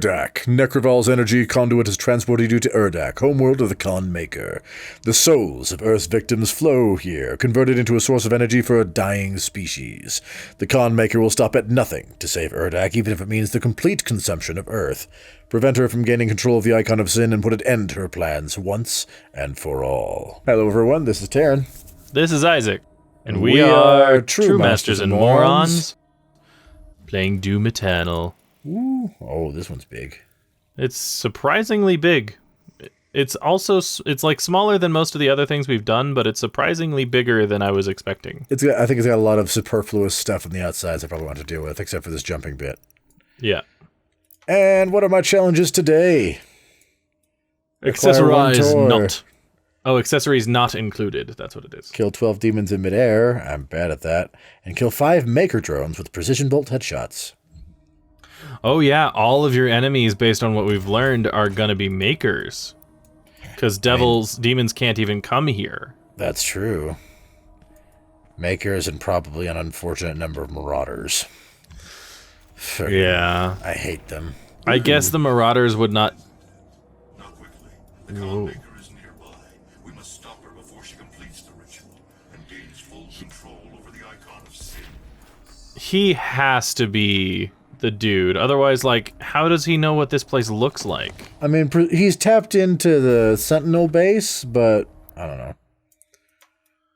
Urdak. Necroval's energy conduit has transported you to Urdak, homeworld of the Khan Maker. The souls of Earth's victims flow here, converted into a source of energy for a dying species. The Khan Maker will stop at nothing to save Urdak, even if it means the complete consumption of Earth. Prevent her from gaining control of the Icon of Sin and put an end to her plans once and for all. Hello, everyone. This is Taryn. This is Isaac. And we are True Masters and Morons, playing Doom Eternal. Ooh. Oh, this one's big. It's surprisingly big. It's like smaller than most of the other things we've done, but it's surprisingly bigger than I was expecting. I think it's got a lot of superfluous stuff on the outsides I probably want to deal with, except for this jumping bit. Yeah. And what are my challenges today? Accessorize not. Oh, accessories not included. That's what it is. Kill 12 demons in midair. I'm bad at that. And kill 5 maker drones with precision bolt headshots. Oh yeah, all of your enemies, based on what we've learned, are gonna be makers. Because demons can't even come here. That's true. Makers and probably an unfortunate number of marauders. Yeah. I hate them. I guess the marauders would not... Not quickly. The Khan Maker is nearby. We must stop her before she completes the ritual and gains full control over the Icon of Sin. He has to be the dude. Otherwise, like, how does he know what this place looks like? I mean, he's tapped into the Sentinel base, but I don't know.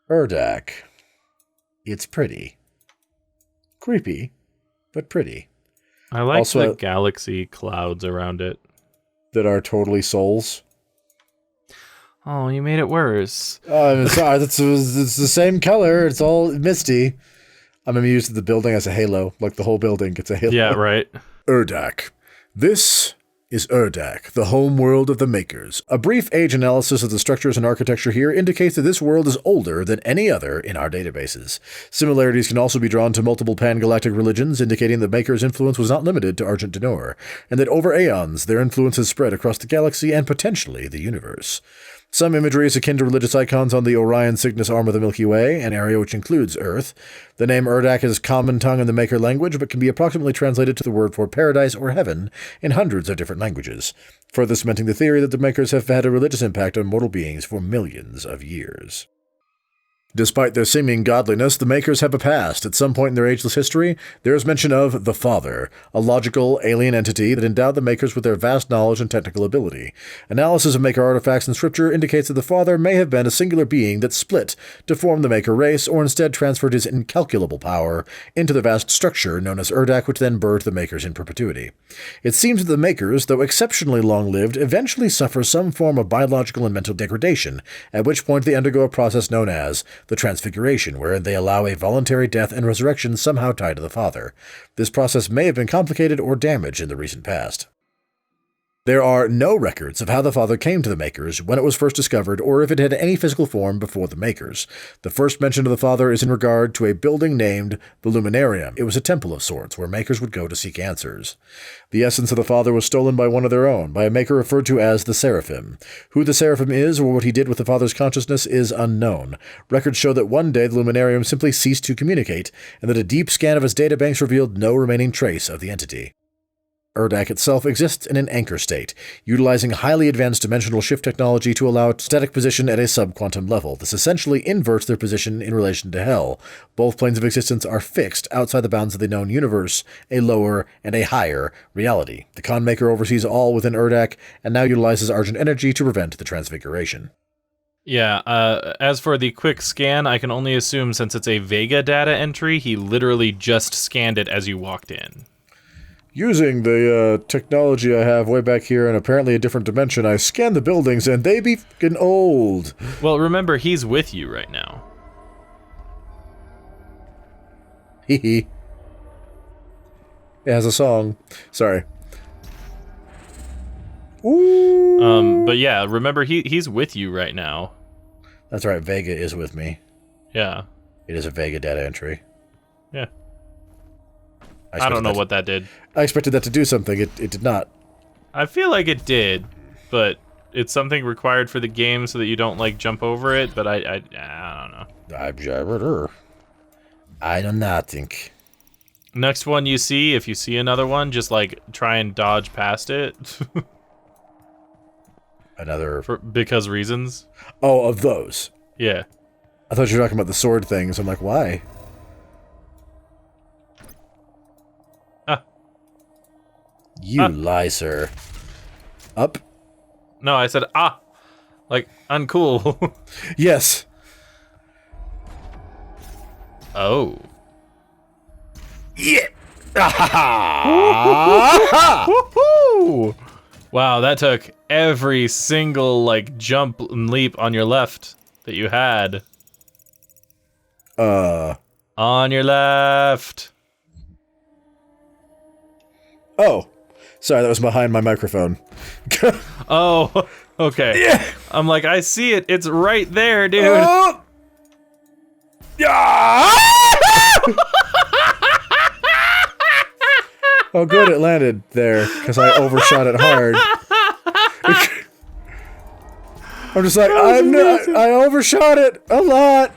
Urdak. It's pretty. Creepy, but pretty. I like also, the galaxy clouds around it. That are totally souls. Oh, you made it worse. Sorry, it's the same color. It's all misty. I'm amused at the building as a halo. Like the whole building gets a halo. Yeah, right. Urdak. This is Urdak, the home world of the Makers. A brief age analysis of the structures and architecture here indicates that this world is older than any other in our databases. Similarities can also be drawn to multiple pan-galactic religions, indicating the Makers' influence was not limited to Argent Denor, and that over aeons their influence has spread across the galaxy and potentially the universe. Some imagery is akin to religious icons on the Orion Cygnus arm of the Milky Way, an area which includes Earth. The name Urdak is common tongue in the Maker language, but can be approximately translated to the word for paradise or heaven in hundreds of different languages, further cementing the theory that the Makers have had a religious impact on mortal beings for millions of years. Despite their seeming godliness, the Makers have a past. At some point in their ageless history, there is mention of the Father, a logical, alien entity that endowed the Makers with their vast knowledge and technical ability. Analysis of Maker artifacts in Scripture indicates that the Father may have been a singular being that split to form the Maker race, or instead transferred his incalculable power into the vast structure known as Urdak, which then birthed the Makers in perpetuity. It seems that the Makers, though exceptionally long-lived, eventually suffer some form of biological and mental degradation, at which point they undergo a process known as the Transfiguration, wherein they allow a voluntary death and resurrection somehow tied to the Father. This process may have been complicated or damaged in the recent past. There are no records of how the Father came to the Makers, when it was first discovered, or if it had any physical form before the Makers. The first mention of the Father is in regard to a building named the Luminarium. It was a temple of sorts, where Makers would go to seek answers. The essence of the Father was stolen by one of their own, by a Maker referred to as the Seraphim. Who the Seraphim is, or what he did with the Father's consciousness, is unknown. Records show that one day the Luminarium simply ceased to communicate, and that a deep scan of its databanks revealed no remaining trace of the entity. Urdak itself exists in an anchor state, utilizing highly advanced dimensional shift technology to allow static position at a sub-quantum level. This essentially inverts their position in relation to Hell. Both planes of existence are fixed outside the bounds of the known universe, a lower and a higher reality. The Khan Maker oversees all within Urdak, and now utilizes Argent energy to prevent the Transfiguration. Yeah, as for the quick scan, I can only assume since it's a Vega data entry, he literally just scanned it as you walked in. Using the technology I have way back here in apparently a different dimension, I scan the buildings and they be fucking old. Well, remember, he's with you right now. Hee hee. It has a song. Sorry. Ooh. But yeah, remember, he's with you right now. That's right, Vega is with me. Yeah. It is a Vega data entry. Yeah. I don't know what that did. I expected that to do something. It did not. I feel like it did, but it's something required for the game so that you don't, like, jump over it, but I don't know. I do not think. Next one you see, if you see another one, just like try and dodge past it. Another... because reasons. Oh, of those. Yeah. I thought you were talking about the sword things. I'm like, why? Ah. You lie, sir. Up? No, I said, ah! Like, uncool. Yes. Oh. Yeah! Woohoo! Wow, that took every single, like, jump and leap on your left that you had. On your left. Oh. Sorry, that was behind my microphone. Oh, okay. Yeah. I'm like, I see it. It's right there, dude. Yeah! Oh, good, it landed there, because I overshot it hard. I'm just like, I overshot it a lot.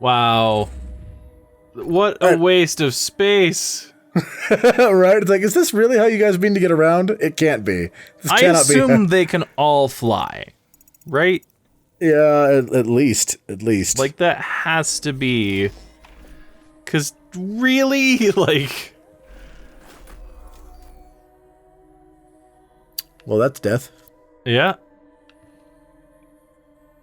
Wow. What a waste of space. Right? It's like, is this really how you guys mean to get around? It can't be. This I cannot assume be. they can all fly, right? Yeah, at least. Like, that has to be... Because, really? Like... Well, that's death. Yeah.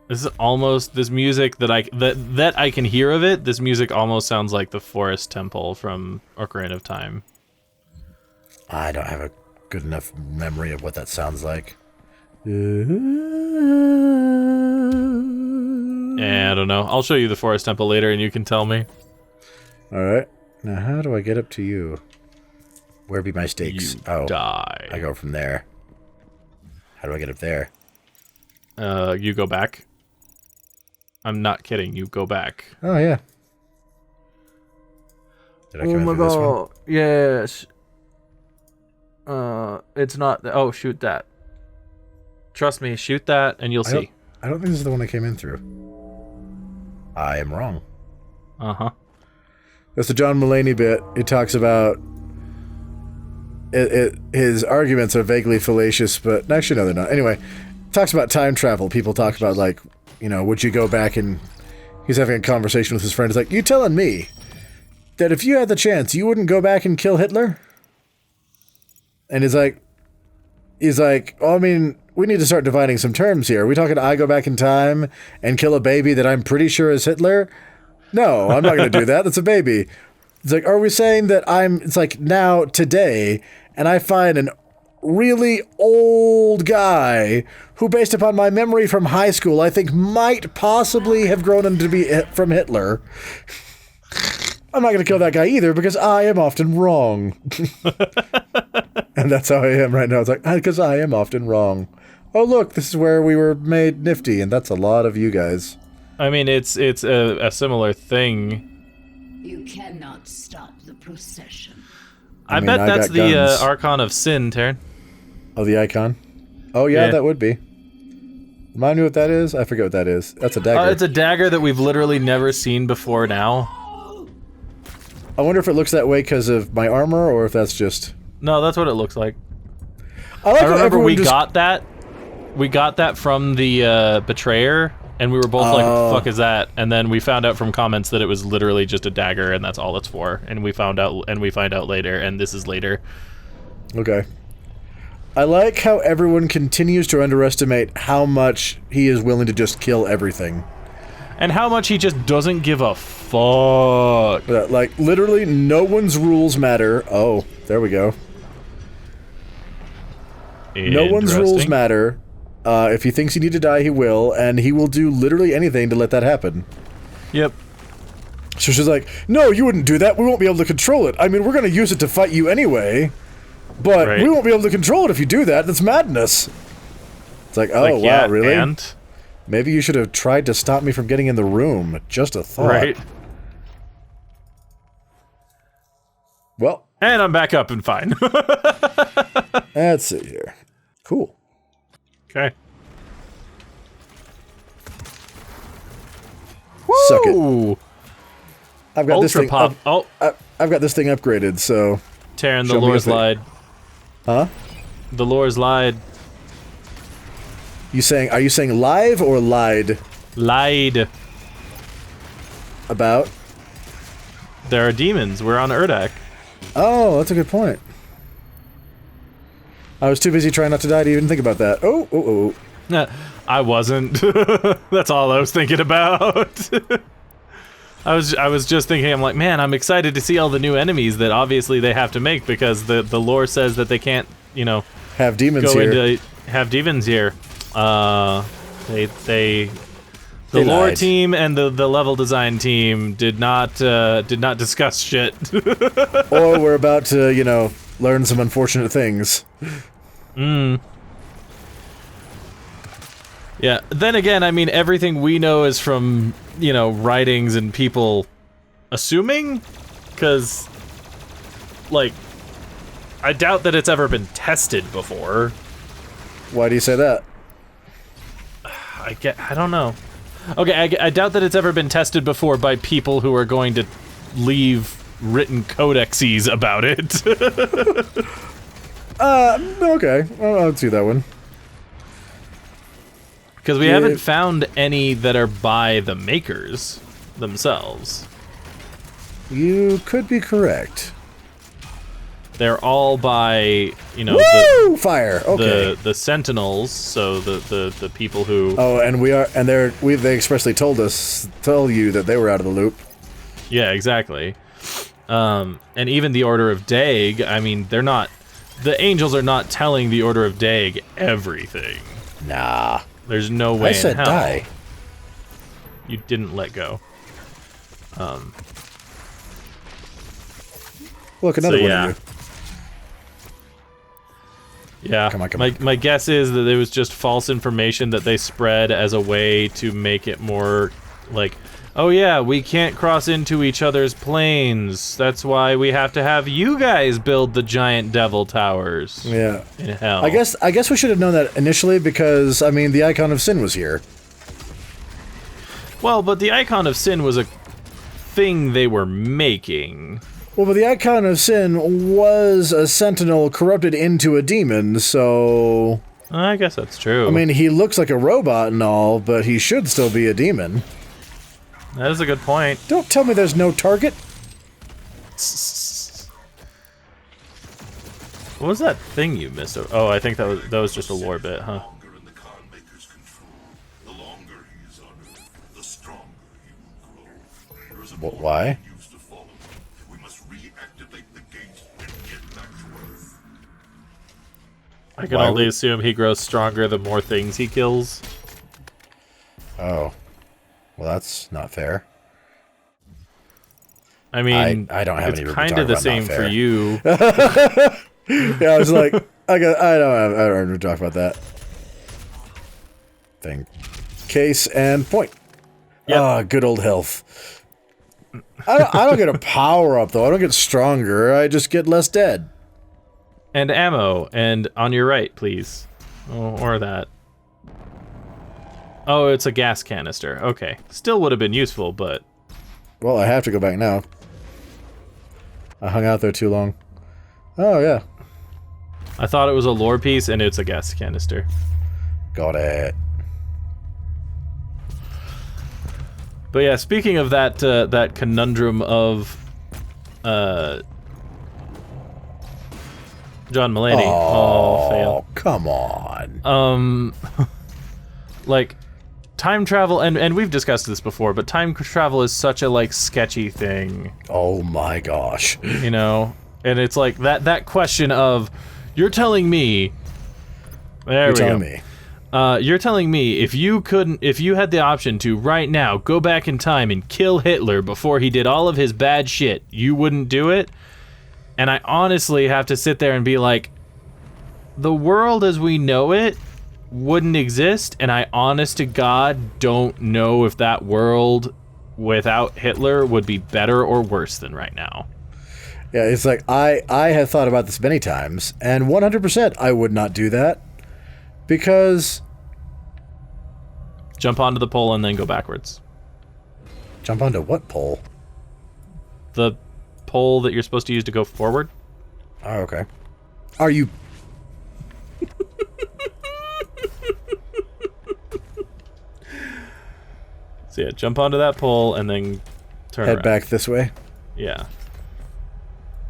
This is almost... This music that I can hear of it, this music almost sounds like the Forest Temple from Ocarina of Time. I don't have a good enough memory of what that sounds like. Yeah, I don't know. I'll show you the Forest Temple later and you can tell me. Alright. Now, how do I get up to you? Where be my stakes? You die. I go from there. How do I get up there? You go back. I'm not kidding. You go back. Oh, yeah. Did I come in through this one? Yes. It's not... Oh, shoot that. Trust me, shoot that and you'll see. I don't think this is the one I came in through. I am wrong. Uh-huh. That's the John Mulaney bit. It talks about... his arguments are vaguely fallacious, but... Actually, no, they're not. Anyway, talks about time travel. People talk about, like, you know, would you go back and... He's having a conversation with his friend. He's like, you telling me that if you had the chance, you wouldn't go back and kill Hitler? And he's like, oh, I mean, we need to start defining some terms here. Are we talking I go back in time and kill a baby that I'm pretty sure is Hitler? No, I'm not going to do that. That's a baby. It's like, are we saying that it's like now, today, and I find an really old guy who, based upon my memory from high school, I think might possibly have grown into be from Hitler. I'm not going to kill that guy either because I am often wrong. And that's how I am right now. It's like, because I am often wrong. Oh, look, this is where we were made nifty, and that's a lot of you guys. I mean, it's a similar thing. You cannot stop the procession. I bet that's the Archon of Sin, Taryn. Oh, the icon? Oh, yeah, that would be. Remind me what that is? I forget what that is. That's a dagger. It's a dagger that we've literally never seen before now. I wonder if it looks that way because of my armor, or if that's just... No, that's what it looks like. I remember we got that. We got that from the Betrayer, and we were both like, what the fuck is that? And then we found out from comments that it was literally just a dagger, and that's all it's for. And we find out later, and this is later. Okay. I like how everyone continues to underestimate how much he is willing to just kill everything. And how much he just doesn't give a fuck. Like, literally, no one's rules matter. Oh, there we go. No one's rules matter. If he thinks you need to die, he will, and he will do literally anything to let that happen. Yep. So she's like, no, you wouldn't do that. We won't be able to control it. I mean, we're going to use it to fight you anyway, but we won't be able to control it if you do that. That's madness. It's like, oh, wow, yeah, really? And? Maybe you should have tried to stop me from getting in the room. Just a thought. Right. Well. And I'm back up and fine. Let's see here. Cool. Okay. Suck it. I've got this Ultra thing. pop. Oh, I've got this thing upgraded. So Taryn, the show me lore's your thing. lied. Huh? The lore's lied. Are you saying live or lied Lied. about? There are demons. We're on Urdak. Oh, that's a good point. I was too busy trying not to die to even think about that. Oh. I wasn't. That's all I was thinking about. I was just thinking, I'm like, man, I'm excited to see all the new enemies that obviously they have to make because the lore says that they can't, you know, Have demons go here. into have demons here. The They lore lied. team and the level design team did not discuss shit. Or we're about to, you know, learn some unfortunate things. Yeah. Then again, I mean, everything we know is from, you know, writings and people assuming, because, like, I doubt that it's ever been tested before. Why do you say that? I don't know. Okay, I doubt that it's ever been tested before by people who are going to leave written codexes about it. Okay. I'll see that one. Because we Yeah. haven't found any that are by the makers themselves. You could be correct. They're all by, you know, Woo! Fire. Okay. the Sentinels, so the people who... Oh, and they expressly tell you that they were out of the loop. Yeah, exactly. And even the Order of Dag, I mean, they're not... The Angels are not telling the Order of Dag everything. Nah. There's no way I said in hell. die. You didn't let go. Look, another So, one yeah. of you. Yeah, Come on. my guess is that it was just false information that they spread as a way to make it more like, oh yeah, we can't cross into each other's planes. That's why we have to have you guys build the giant devil towers. Yeah. In hell. I guess we should have known that initially because, I mean, the Icon of Sin was here. Well, but the Icon of Sin was a thing they were making. Well, but the Icon of Sin was a sentinel corrupted into a demon, so... I guess that's true. I mean, he looks like a robot and all, but he should still be a demon. that is a good point. Don't tell me there's no target. What was that thing you missed? Oh, I think that was just a lore bit, huh? Longer in the Khan Maker's control. The longer he is on Earth, the stronger he will grow. There is a Why? we used to follow. We must reactivate the gate and get back to Earth. I can Why only would- assume he grows stronger the more things he kills. Oh. Well, that's not fair. I mean, I don't have it's any room to kind talk of the about not same for fair. you. Yeah, I was like, I don't have to talk about that. Thing. Case and point. Yep. Ah, good old health. I don't get a power up though. I don't get stronger. I just get less dead. And ammo, and on your right, please. Oh, or that. Oh, it's a gas canister. Okay. Still would have been useful, but... Well, I have to go back now. I hung out there too long. Oh yeah, I thought it was a lore piece, and it's a gas canister. got it. But yeah, speaking of that, that conundrum of... John Mulaney. Oh, fail. Come on. Like, time travel, and we've discussed this before, but time travel is such a, like, sketchy thing, Oh my gosh. you know? And it's like, that question of, you're telling me... There You're we telling go. me. You're telling me if you had the option to right now go back in time and kill Hitler before he did all of his bad shit, you wouldn't do it? And I honestly have to sit there and be like, the world as we know it wouldn't exist, and I honest to God don't know if that world without Hitler would be better or worse than right now. Yeah, it's like I have thought about this many times, and 100% I would not do that because Jump onto the pole and then go backwards. jump onto what pole? the pole that you're supposed to use to go forward. Oh, okay. Are you... So yeah, jump onto that pole and then turn Head around. back this way? Yeah.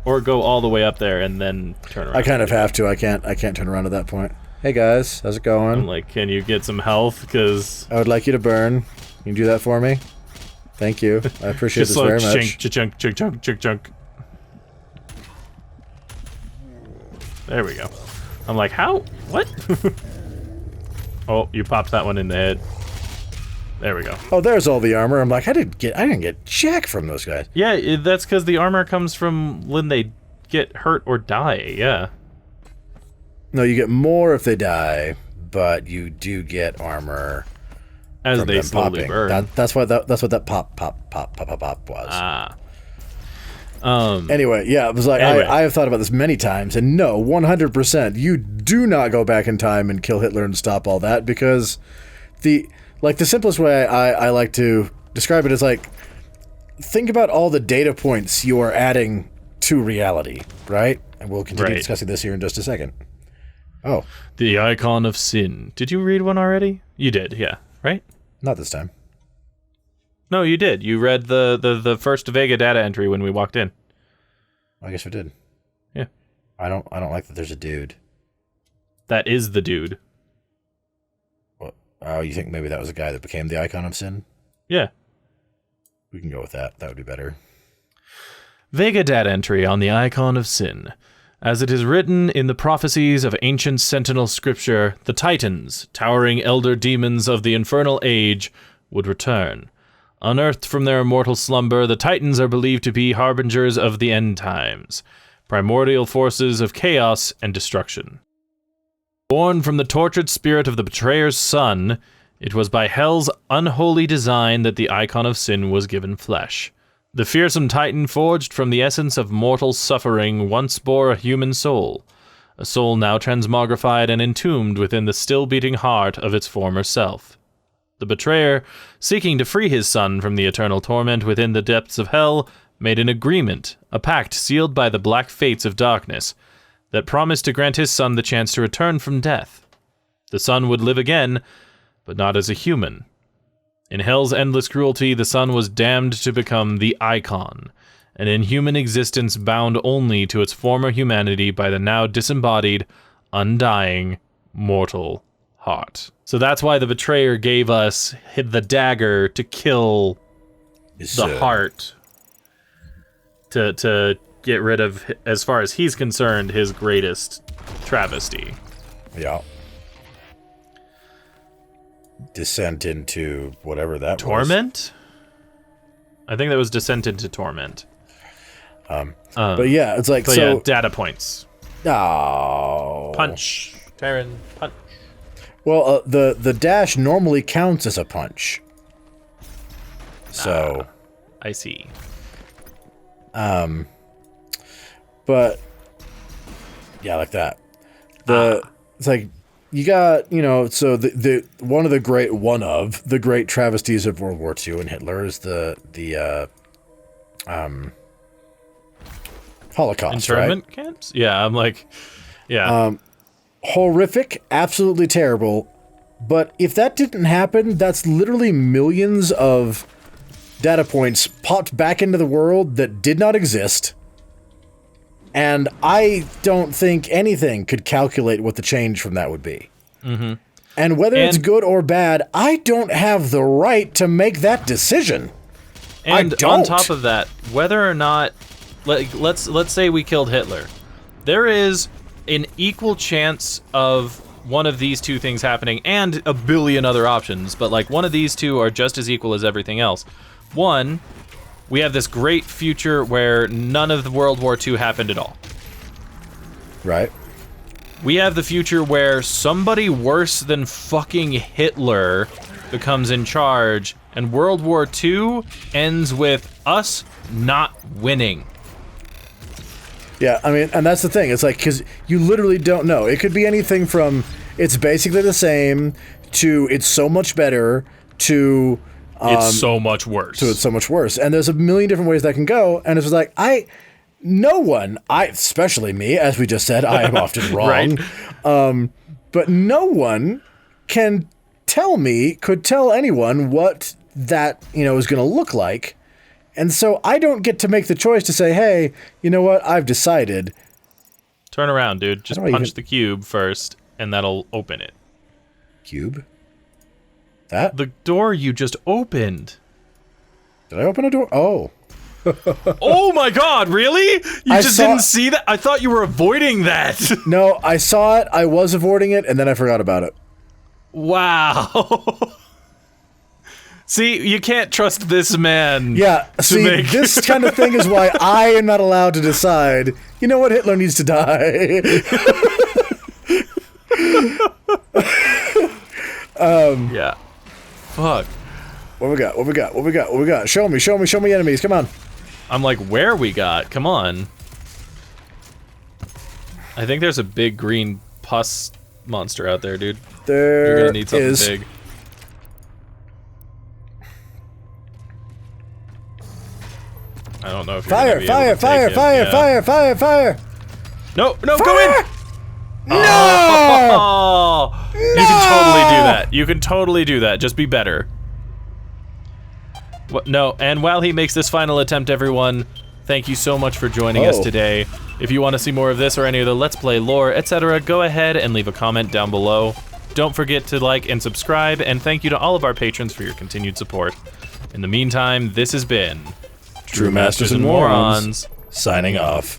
Or go all the way up there and then turn around. I kind of have to. I can't turn around at that point. Hey guys, how's it going? I'm like, can you get some health? Because I would like you to burn. Can you do that for me? Thank you. I appreciate this very much. Chunk. There we go. I'm like, how? What? Oh, you popped that one in the head. There we go. Oh, there's all the armor. I'm like, I didn't get jack from those guys. Yeah, that's because the armor comes from when they get hurt or die. Yeah. No, you get more if they die, but you do get armor As from they them slowly popping. burn. That's what that pop was. Ah. Anyway, yeah, it was like Anyway. I have thought about this many times, and no, 100%, you do not go back in time and kill Hitler and stop all that, because the simplest way I like to describe it is like, think about all the data points you are adding to reality, right? And we'll continue discussing this here in just a second. Oh, The Icon of Sin. Did you read one already? You did, yeah. Right? not this time. No, you did. You read the first Vega data entry when we walked in. I guess I did. Yeah. I don't like that there's a dude. That is the dude. Oh, you think maybe that was the guy that became the Icon of Sin? Yeah. We can go with that. That would be better. Vega data entry on the Icon of Sin. As it is written in the prophecies of ancient sentinel scripture, the Titans, towering elder demons of the infernal age, would return. Unearthed from their immortal slumber, the Titans are believed to be harbingers of the end times, primordial forces of chaos and destruction. Born from the tortured spirit of the betrayer's son, it was by Hell's unholy design that the Icon of Sin was given flesh. The fearsome Titan, forged from the essence of mortal suffering, once bore a human soul, a soul now transmogrified and entombed within the still-beating heart of its former self. The betrayer, seeking to free his son from the eternal torment within the depths of Hell, made an agreement, a pact sealed by the black fates of darkness, that promised to grant his son the chance to return from death. The son would live again, but not as a human. In Hell's endless cruelty, the son was damned to become the Icon, an inhuman existence bound only to its former humanity by the now disembodied, undying, mortal heart. So that's why the betrayer gave us the dagger to kill the heart, to get rid of, as far as he's concerned, his greatest travesty. Yeah. Descent into whatever that was. Torment? I think that was descent into torment. But yeah, it's like, So so... yeah, data points. Oh. Punch. Terran, punch. Well, the dash normally counts as a punch. So... I see. But... Yeah, like that. It's like... You got, so the one of the great travesties of World War II and Hitler is the Holocaust, Internment camps? Yeah, I'm like, yeah. Horrific, absolutely terrible. But if that didn't happen, that's literally millions of data points popped back into the world that did not exist. And I don't think anything could calculate what the change from that would be. Mm-hmm. And whether it's good or bad, I don't have the right to make that decision. And I don't. on top of that, whether or not, let's say we killed Hitler, there is an equal chance of one of these two things happening, and a billion other options, but like one of these two are just as equal as everything else. One, we have this great future where none of the World War II happened at all. Right. We have the future where somebody worse than fucking Hitler becomes in charge, and World War II ends with us not winning. Yeah, I mean, and that's the thing. It's like, because you literally don't know. It could be anything from it's basically the same to it's so much better to It's so much worse. So it's so much worse. And there's a million different ways that can go. And it's just like, no one, especially me, as we just said, I am often wrong. Right. But no one could tell anyone what that, is going to look like. And so I don't get to make the choice to say, hey, you know what? I've decided. Turn around, dude. Just punch the cube first, and that'll open it. Cube? That? The door you just opened. Did I open a door? Oh. Oh my god, really? You just didn't see that? I thought you were avoiding that. No, I saw it, I was avoiding it, and then I forgot about it. Wow. See, you can't trust this man. Yeah, see, this kind of thing is why I am not allowed to decide, you know what, Hitler needs to die. Yeah. Fuck. What we got? Show me enemies, come on. I'm like, where we got? Come on. I think there's a big green pus monster out there, dude. You're gonna need something big. I don't know if you're Fire! No, fire! go in! No! Oh, you can totally do that. You can totally do that. Just be better. No, and while he makes this final attempt, everyone, thank you so much for joining us today. If you want to see more of this or any of the Let's Play lore, etc., go ahead and leave a comment down below. Don't forget to like and subscribe, and thank you to all of our patrons for your continued support. In the meantime, this has been True Masters and Morons, signing off.